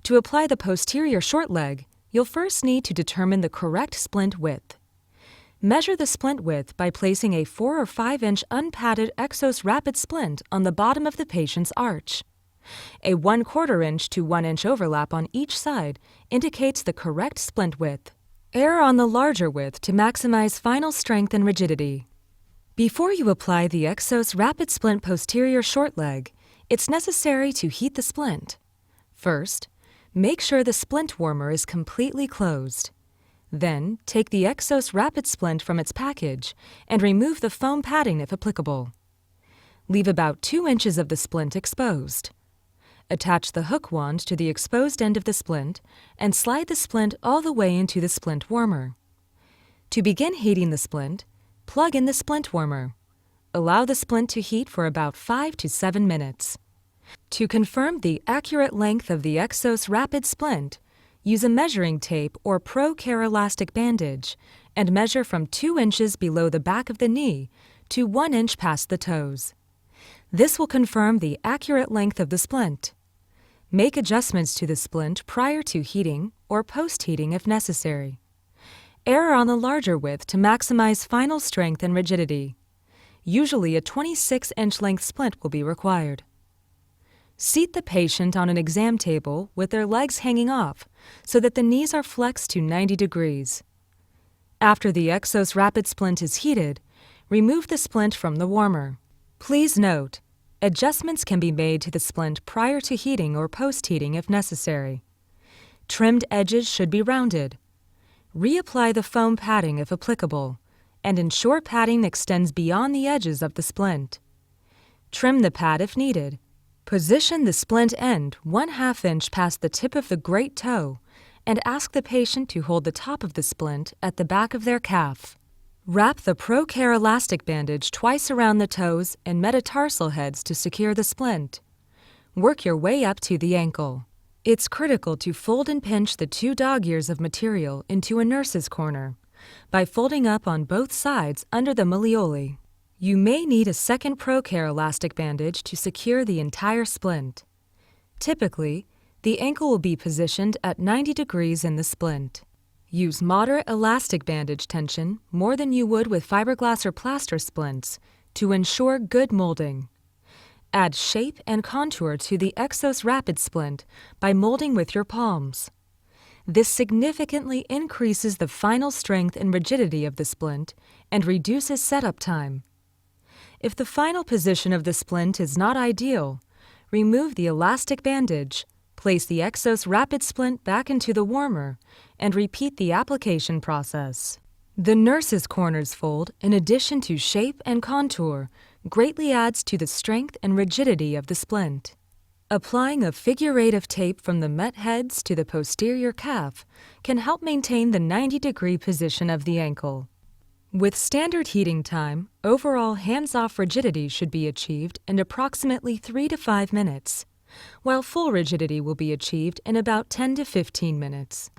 To apply the posterior short leg, you'll first need to determine the correct splint width. Measure the splint width by placing a 4 or 5 inch unpadded Exos Rapid splint on the bottom of the patient's arch. A 1/4 inch to 1 inch overlap on each side indicates the correct splint width. Err on the larger width to maximize final strength and rigidity. Before you apply the Exos Rapid Splint posterior short leg, it's necessary to heat the splint. First, make sure the splint warmer is completely closed. Then, take the Exos Rapid Splint from its package and remove the foam padding if applicable. Leave about 2 inches of the splint exposed. Attach the hook wand to the exposed end of the splint and slide the splint all the way into the splint warmer. To begin heating the splint, plug in the splint warmer. Allow the splint to heat for about 5 to 7 minutes. To confirm the accurate length of the Exos Rapid Splint, use a measuring tape or Pro-Care elastic bandage and measure from 2 inches below the back of the knee to 1 inch past the toes. This will confirm the accurate length of the splint. Make adjustments to the splint prior to heating or post-heating if necessary. Err on the larger width to maximize final strength and rigidity. Usually a 26-inch length splint will be required. Seat the patient on an exam table with their legs hanging off so that the knees are flexed to 90 degrees. After the Exos Rapid Splint is heated, remove the splint from the warmer. Please note, adjustments can be made to the splint prior to heating or post-heating if necessary. Trimmed edges should be rounded. Reapply the foam padding if applicable, and ensure padding extends beyond the edges of the splint. Trim the pad if needed. Position the splint end 1/2 inch past the tip of the great toe and ask the patient to hold the top of the splint at the back of their calf. Wrap the Pro-Care elastic bandage twice around the toes and metatarsal heads to secure the splint. Work your way up to the ankle. It's critical to fold and pinch the 2 dog ears of material into a nurse's corner by folding up on both sides under the malleoli. You may need a second Pro-Care elastic bandage to secure the entire splint. Typically, the ankle will be positioned at 90 degrees in the splint. Use moderate elastic bandage tension more than you would with fiberglass or plaster splints to ensure good molding. Add shape and contour to the Exos Rapid Splint by molding with your palms. This significantly increases the final strength and rigidity of the splint and reduces setup time. If the final position of the splint is not ideal, remove the elastic bandage, place the Exos Rapid Splint back into the warmer, and repeat the application process. The nurse's corners fold, in addition to shape and contour, greatly adds to the strength and rigidity of the splint. Applying a figure 8 of tape from the met heads to the posterior calf can help maintain the 90-degree position of the ankle. With standard heating time, overall hands-off rigidity should be achieved in approximately 3 to 5 minutes, while full rigidity will be achieved in about 10 to 15 minutes.